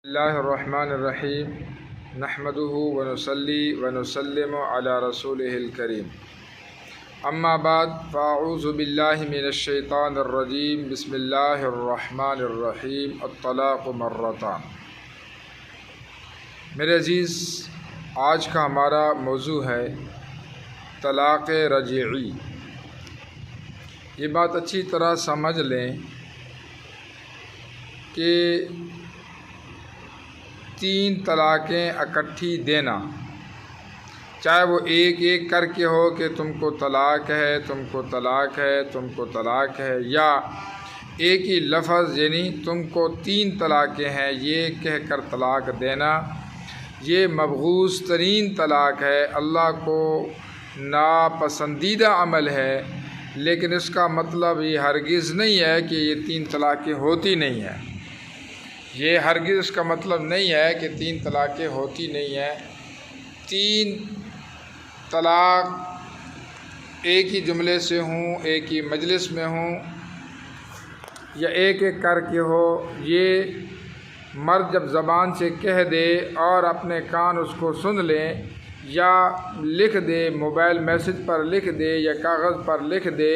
اللہ الرحمن الرحیم نحمدہ ونصلی ونسلم علی رسولہ الکریم اما بعد فاعوذ باللہ من الشیطان الرجیم بسم اللہ الرحمن الرحیم الطلاق مرتان۔ میرے عزیز، آج کا ہمارا موضوع ہے طلاق رجعی۔ یہ بات اچھی طرح سمجھ لیں کہ 3 طلاقیں اکٹھی دینا، چاہے وہ ایک ایک کر کے ہو کہ تم کو طلاق ہے، تم کو طلاق ہے، تم کو طلاق ہے، یا ایک ہی لفظ یعنی تم کو 3 طلاقیں ہیں یہ کہہ کر طلاق دینا، یہ مبغوض ترین طلاق ہے، اللہ کو ناپسندیدہ عمل ہے۔ لیکن اس کا مطلب یہ ہرگز نہیں ہے کہ یہ 3 طلاقیں ہوتی نہیں ہیں، یہ ہرگز اس کا مطلب نہیں ہے کہ 3 طلاقیں ہوتی نہیں ہیں۔ 3 طلاق ایک ہی جملے سے ہوں، ایک ہی مجلس میں ہوں، یا ایک ایک کر کے ہو، یہ مرد جب زبان سے کہہ دے اور اپنے کان اس کو سن لیں، یا لکھ دے، موبائل میسج پر لکھ دے یا کاغذ پر لکھ دے،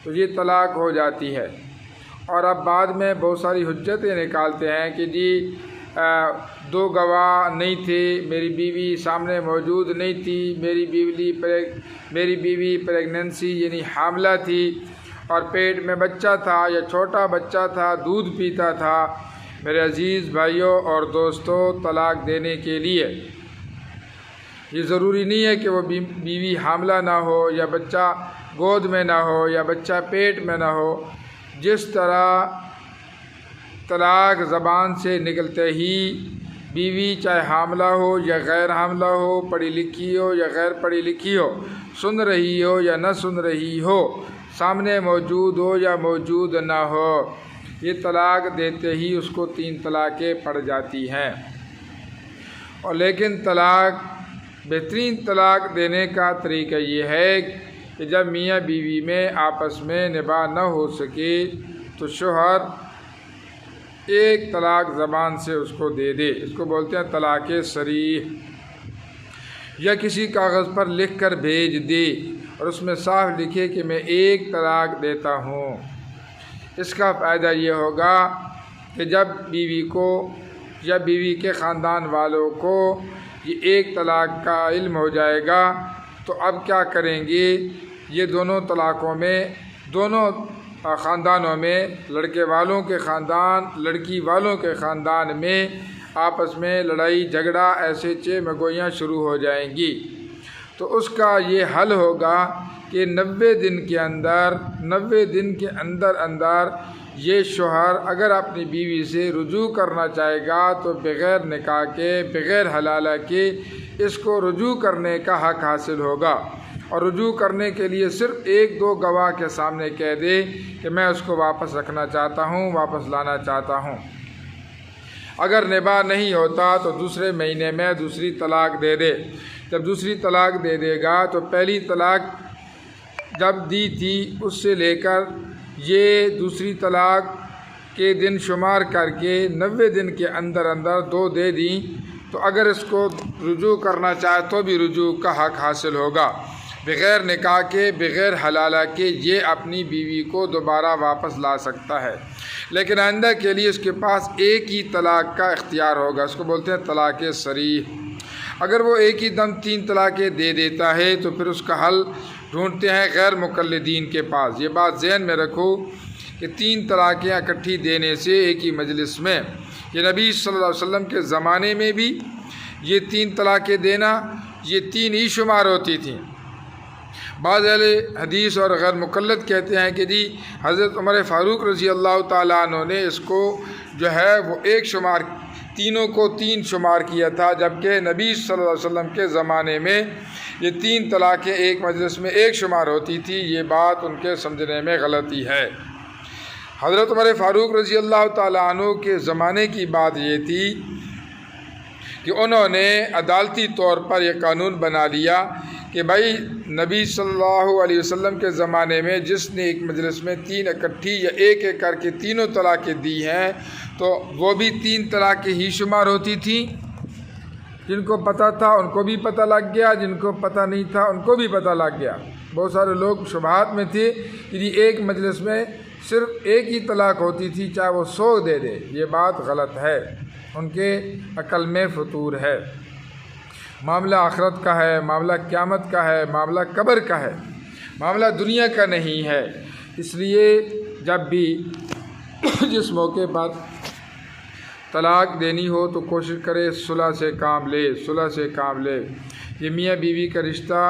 تو یہ طلاق ہو جاتی ہے۔ اور اب بعد میں بہت ساری حجتیں نکالتے ہیں کہ جی 2 گواہ نہیں تھے، میری بیوی سامنے موجود نہیں تھی، میری بیوی پریگننسی یعنی حاملہ تھی اور پیٹ میں بچہ تھا یا چھوٹا بچہ تھا، دودھ پیتا تھا۔ میرے عزیز بھائیوں اور دوستوں، طلاق دینے کے لیے یہ ضروری نہیں ہے کہ وہ بیوی حاملہ نہ ہو، یا بچہ گود میں نہ ہو، یا بچہ پیٹ میں نہ ہو۔ جس طرح طلاق زبان سے نکلتے ہی بیوی چاہے حاملہ ہو یا غیر حاملہ ہو، پڑھی لکھی ہو یا غیر پڑھی لکھی ہو، سن رہی ہو یا نہ سن رہی ہو، سامنے موجود ہو یا موجود نہ ہو، یہ طلاق دیتے ہی اس کو 3 طلاقیں پڑ جاتی ہیں۔ اور لیکن بہترین طلاق دینے کا طریقہ یہ ہے کہ جب میاں بیوی میں آپس میں نباہ نہ ہو سکے تو شوہر ایک طلاق زبان سے اس کو دے دے، اس کو بولتے ہیں طلاق صریح، یا کسی کاغذ پر لکھ کر بھیج دے اور اس میں صاف لکھے کہ میں ایک طلاق دیتا ہوں۔ اس کا فائدہ یہ ہوگا کہ جب بیوی کو یا بیوی کے خاندان والوں کو یہ ایک طلاق کا علم ہو جائے گا تو اب کیا کریں گے، یہ دونوں طلاقوں میں، دونوں خاندانوں میں، لڑکے والوں کے خاندان لڑکی والوں کے خاندان میں آپس میں لڑائی جھگڑا، ایسے چمگوئیاں شروع ہو جائیں گی۔ تو اس کا یہ حل ہوگا کہ 90 دن کے اندر یہ شوہر اگر اپنی بیوی سے رجوع کرنا چاہے گا تو بغیر نکاح کے، بغیر حلالہ کے اس کو رجوع کرنے کا حق حاصل ہوگا۔ اور رجوع کرنے کے لیے صرف 1-2 گواہ کے سامنے کہہ دے کہ میں اس کو واپس رکھنا چاہتا ہوں، واپس لانا چاہتا ہوں۔ اگر نباہ نہیں ہوتا تو دوسرے مہینے میں دوسری طلاق دے دے۔ جب دوسری طلاق دے دے گا تو پہلی طلاق جب دی تھی اس سے لے کر یہ دوسری طلاق کے دن شمار کر کے 90 دن کے اندر 2 دے دیں تو اگر اس کو رجوع کرنا چاہے تو بھی رجوع کا حق حاصل ہوگا، بغیر نکاح کے، بغیر حلالہ کے یہ اپنی بیوی کو دوبارہ واپس لا سکتا ہے۔ لیکن آئندہ کے لیے اس کے پاس ایک ہی طلاق کا اختیار ہوگا، اس کو بولتے ہیں طلاق صریح۔ اگر وہ ایک ہی دم 3 طلاقیں دے دیتا ہے تو پھر اس کا حل ڈھونڈتے ہیں غیر مقلدین کے پاس۔ یہ بات ذہن میں رکھو کہ 3 طلاقیں اکٹھی دینے سے ایک ہی مجلس میں، یہ نبی صلی اللہ علیہ وسلم کے زمانے میں بھی یہ 3 طلاقیں دینا یہ 3 ہی شمار ہوتی تھیں۔ بعض اہل حدیث اور غیر مقلد کہتے ہیں کہ جی حضرت عمر فاروق رضی اللہ تعالیٰ عنہ نے اس کو جو ہے وہ 1 شمار، تینوں کو 3 شمار کیا تھا، جبکہ نبی صلی اللہ علیہ وسلم کے زمانے میں یہ 3 طلاقیں ایک مجلس میں 1 شمار ہوتی تھی۔ یہ بات ان کے سمجھنے میں غلطی ہے۔ حضرت عمر فاروق رضی اللہ تعالیٰ عنہ کے زمانے کی بات یہ تھی کہ انہوں نے عدالتی طور پر یہ قانون بنا لیا کہ کہ بھائی نبی صلی اللہ علیہ وسلم کے زمانے میں جس نے ایک مجلس میں 3 اکٹھی یا ایک ایک کر کے تینوں طلاقیں دی ہیں تو وہ بھی 3 طلاقیں ہی شمار ہوتی تھیں۔ جن کو پتہ تھا ان کو بھی پتہ لگ گیا، جن کو پتہ نہیں تھا ان کو بھی پتہ لگ گیا۔ بہت سارے لوگ شبہات میں تھے کہ ایک مجلس میں صرف ایک ہی طلاق ہوتی تھی، چاہے وہ 100 دے دے۔ یہ بات غلط ہے، ان کے عقل میں فطور ہے۔ معاملہ آخرت کا ہے، معاملہ قیامت کا ہے، معاملہ قبر کا ہے، معاملہ دنیا کا نہیں ہے۔ اس لیے جب بھی جس موقع پر طلاق دینی ہو تو کوشش کرے صلح سے کام لے، صلح سے کام لے۔ یہ میاں بیوی کا رشتہ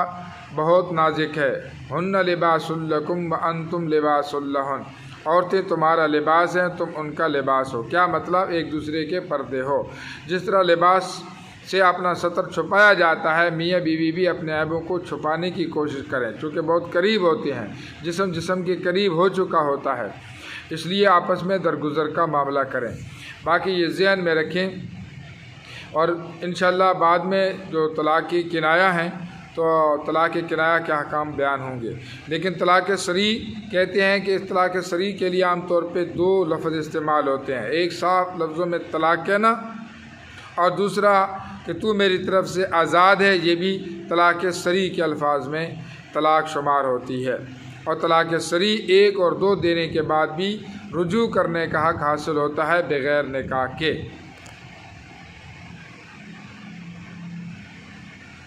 بہت نازک ہے۔ ہن لباس لکم وانتم لباس لہن، عورتیں تمہارا لباس ہیں، تم ان کا لباس ہو۔ کیا مطلب؟ ایک دوسرے کے پردے ہو۔ جس طرح لباس سے اپنا ستر چھپایا جاتا ہے، میاں بیوی بھی اپنے عیبوں کو چھپانے کی کوشش کریں، چونکہ بہت قریب ہوتے ہیں، جسم کے قریب ہو چکا ہوتا ہے، اس لیے آپس میں درگزر کا معاملہ کریں۔ باقی یہ ذہن میں رکھیں، اور انشاءاللہ بعد میں جو طلاق کی کنایہ ہیں تو طلاق کنایہ کے احکام بیان ہوں گے۔ لیکن طلاق صریح کہتے ہیں کہ اس طلاق صریح کے لیے عام طور پہ 2 لفظ استعمال ہوتے ہیں، ایک صاف لفظوں میں طلاق کہنا، اور دوسرا کہ تو میری طرف سے آزاد ہے، یہ بھی طلاق صریح کے الفاظ میں طلاق شمار ہوتی ہے۔ اور طلاق صریح 1 اور 2 دینے کے بعد بھی رجوع کرنے کا حق حاصل ہوتا ہے بغیر نکاح کے۔